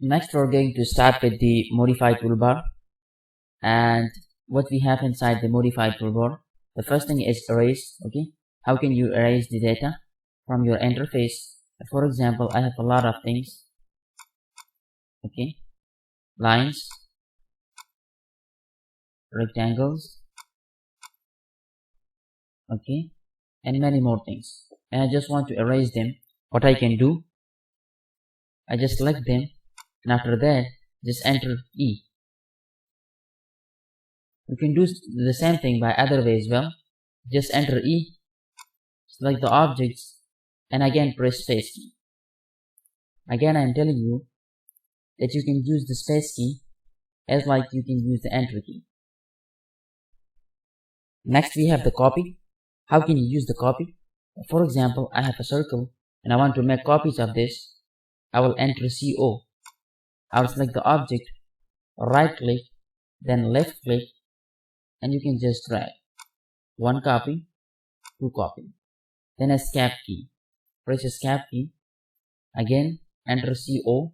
Next, we're going to start with the modify toolbar, and what we have inside the modify toolbar. The first thing is erase. Okay, how can you erase the data from your interface? For example, I have a lot of things. Okay, lines, rectangles, okay, and many more things, and I just want to erase them. What I can do, I just select them, and after that just enter E. You can do the same thing by other way as well. Just enter E, select the objects, and again press space key. Again, I am telling you that you can use the space key as like you can use the enter key. Next, we have the copy. How can you use the copy? For example, I have a circle and I want to make copies of this. I will enter CO. I will select the object, right click, then left click, and you can just drag. One copy, two copy. Then escape key. Press escape key. Again, enter CO.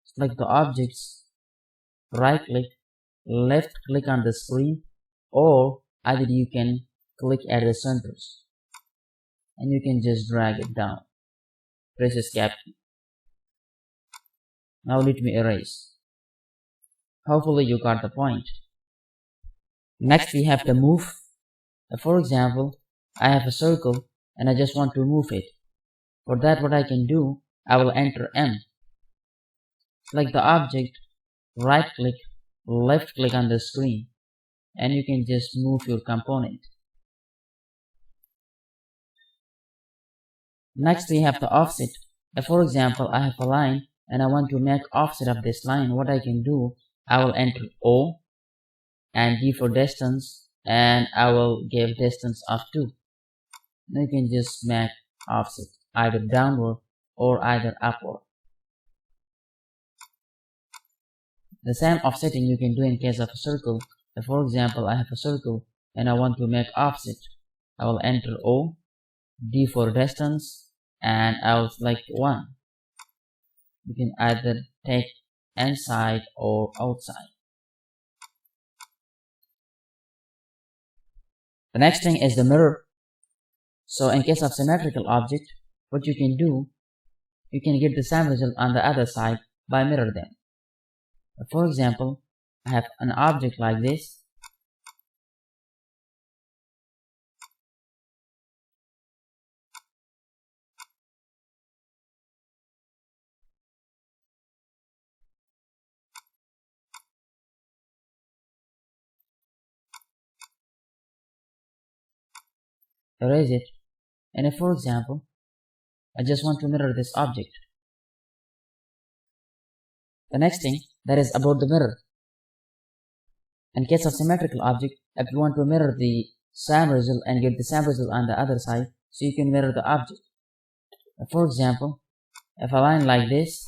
Select the objects, right click, left click on the screen, or either you can click at the centers and you can just drag it down. Press escape key. Now let me erase. Hopefully you got the point. Next, we have the move. For example, I have a circle and I just want to move it. For that, what I can do, I will enter M. Select the object, right click, left click on the screen, and you can just move your component. Next, we have the offset. For example, I have a line and I want to make offset of this line. What I can do, I will enter O and D for distance, and I will give distance of 2. You can just make offset either downward or either upward. The same offsetting you can do in case of a circle. For example, I have a circle and I want to make offset. I will enter O, D for distance, and I will select 1. You can either take inside or outside. The next thing is the mirror. So in case of symmetrical object, what you can do, you can get the same result on the other side by mirror them. For example, I have an object like this. Erase it. And if, for example, I just want to mirror this object. The next thing, that is about the mirror. In case of symmetrical object, if you want to mirror the same result and get the same result on the other side, so you can mirror the object. For example, if a line like this,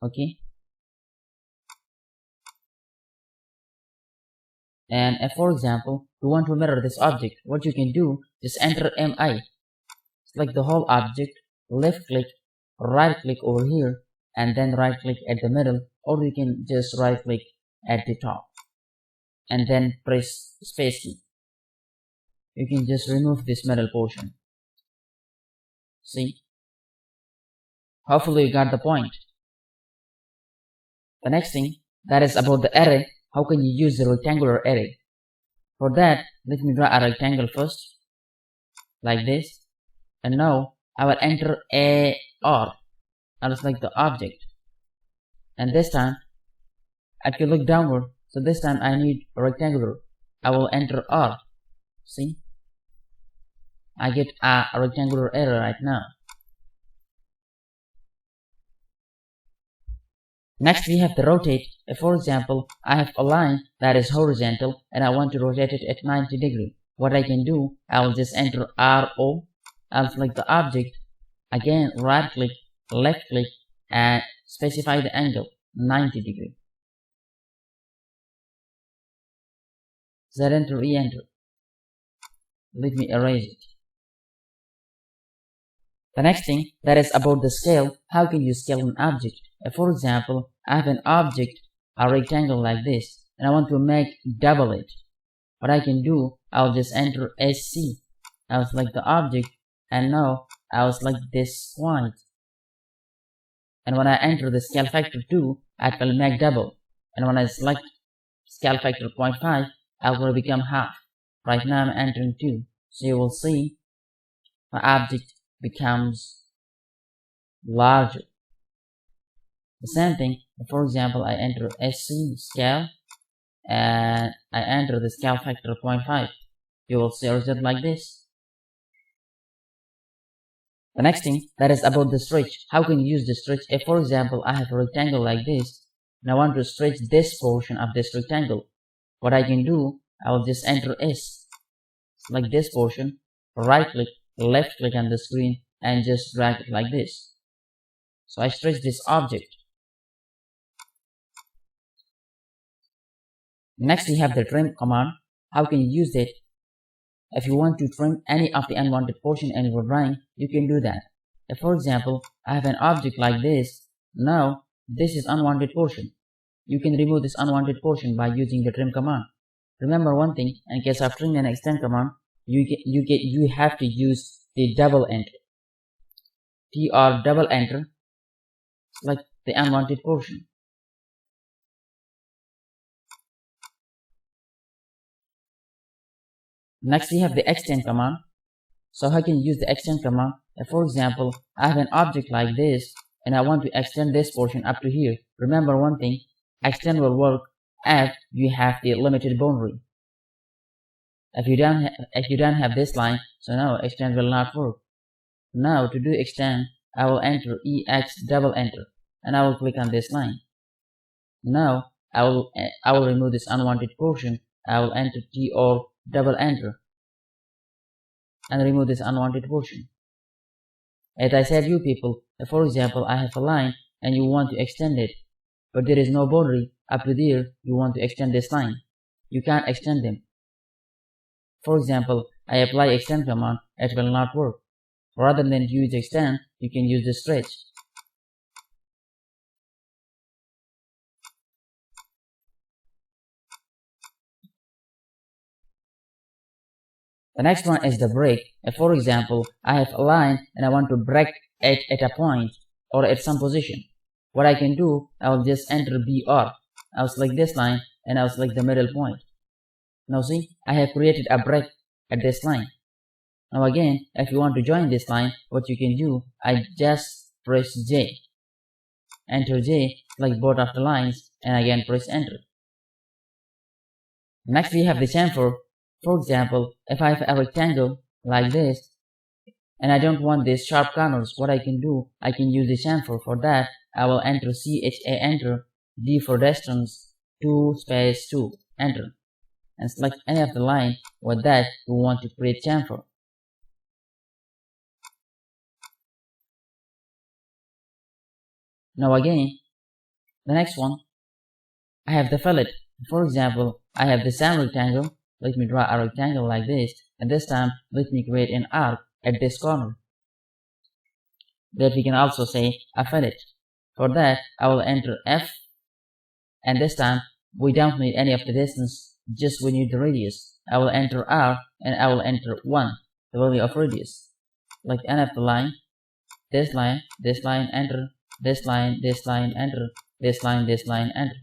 okay, and if, for example, you want to mirror this object, what you can do, just enter MI, select the whole object, left click, right click over here, and then right click at the middle, or you can just right click at the top and then press space key. You can just remove this middle portion. See? Hopefully you got the point. The next thing, that is about the array. How can you use the rectangular array? For that, let me draw a rectangle first, like this, and now I will enter AR. I will select the object, and this time I can look downward, so this time I need a rectangular. I will enter R. See, I get a rectangular error right now. Next, we have the rotate. For example, I have a line that is horizontal and I want to rotate it at 90 degrees. What I can do, I will just enter RO. I'll select the object, again right click, left click, and specify the angle 90 degrees. Z enter, E enter. let me erase it. The next thing, that is about the scale. How can you scale an object? For example, I have an object, a rectangle like this, and I want to make double it. What I can do, I'll just enter SC. I'll select the object, and now I'll select this point. And when I enter the scale factor 2, it will make double. And when I select scale factor 0.5, it will become half. Right now I'm entering 2. So you will see my object becomes larger. The same thing, for example, I enter SC scale and I enter the scale factor 0.5. You will see a result like this. The next thing, that is about the stretch. How can you use the stretch? If, for example, I have a rectangle like this, and I want to stretch this portion of this rectangle, what I can do, I will just enter S. Select this portion, right click, left click on the screen, and just drag it like this. So I stretch this object. Next, we have the trim command. How can you use it? If you want to trim any of the unwanted portion in your drawing, you can do that. If, for example, I have an object like this, now this is unwanted portion. You can remove this unwanted portion by using the trim command. Remember one thing, in case of trim and extend command, you have to use the double enter. TR double enter, select the unwanted portion. Next, we have the extend command. So how can you use the extend command? If, for example, I have an object like this and I want to extend this portion up to here. Remember one thing, extend will work if you have the limited boundary. If you don't have this line, so now extend will not work. Now to do extend, I will enter EX double enter and I will click on this line. Now I will remove this unwanted portion. I will enter TR double enter and remove this unwanted portion. As I said, you people, if, for example, I have a line and you want to extend it, but there is no boundary up to there, you want to extend this line, you can't extend them. For example, I apply extend command, it will not work. Rather than use extend, you can use the stretch. The next one is the break. If, for example, I have a line and I want to break it at a point or at some position, what I can do, I will just enter BR. I will select this line and I will select the middle point. Now see, I have created a break at this line. Now again, if you want to join this line, what you can do, I just press J. Enter J, select both of the lines and again press enter. Next we have the chamfer. For example, if I have a rectangle like this and I don't want these sharp corners, what I can do, I can use the chamfer. For that, I will enter CHA enter, D for distance, 2 space 2, enter, and select any of the line with that we want to create chamfer. Now again, the next one, I have the fillet. For example, I have the same rectangle. Let me draw a rectangle like this, and this time let me create an arc at this corner. That we can also say a fillet. For that, I will enter F, and this time we don't need any of the distance, just we need the radius. I will enter R, and I will enter 1, the value of radius. Like any of the line, enter, this line, enter, this line, enter.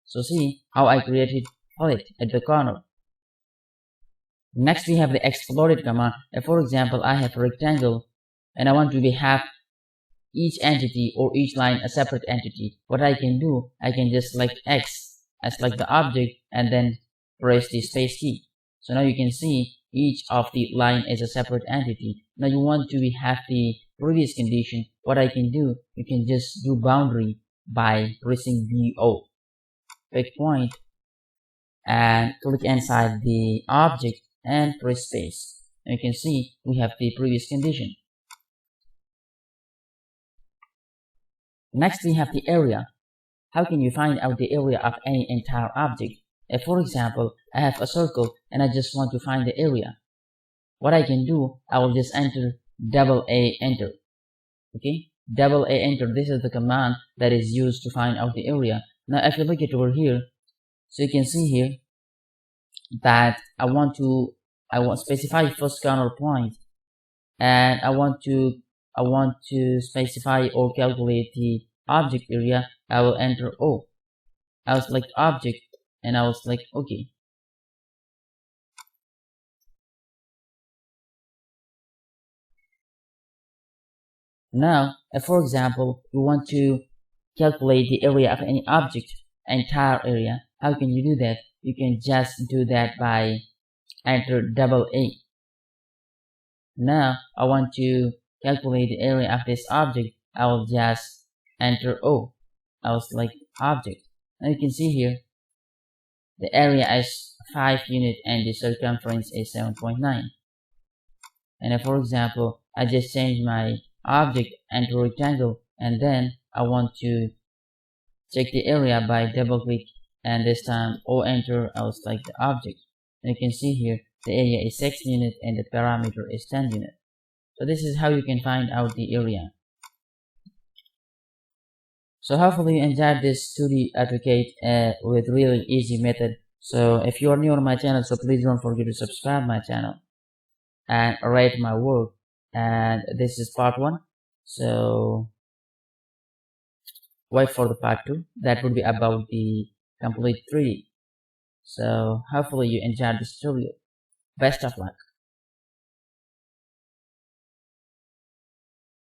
So see how I created fillet at the corner. Next we have the exploded command. If, for example, I have a rectangle and I want to have each entity or each line a separate entity, what I can do, I can just select X, I select the object and then press the space key. So now you can see each of the line is a separate entity. Now you want to have the previous condition, what I can do, you can just do boundary by pressing BO. Pick point and click inside the object and press space. And you can see we have the previous condition. Next we have the area. How can you find out the area of any entire object? If, for example, I have a circle and I just want to find the area, what I can do, I will just enter double A enter. Okay, double A enter. This is the command that is used to find out the area. Now if you look at over here, so you can see here that I want specify first corner point, and I want to specify or calculate the object area. I will enter O. I will select object and I will select OK. Now, if for example you want to calculate the area of any object, entire area, how can you do that? You can just do that by enter double A. Now I want to calculate the area of this object. I will just enter O. I will select object. Now you can see here the area is 5 units and the circumference is 7.9. And if for example I just change my object into rectangle, and then I want to check the area by double click, and this time O enter, I will select the object. And you can see here the area is 6 units and the parameter is 10 units. So this is how you can find out the area. So hopefully you enjoyed this 2D AutoCAD with really easy method. So if you are new on my channel, so please don't forget to subscribe my channel and rate my work. And this is part 1, so wait for the part 2. That would be about the complete 3D. So hopefully you enjoyed this tutorial. Best of luck.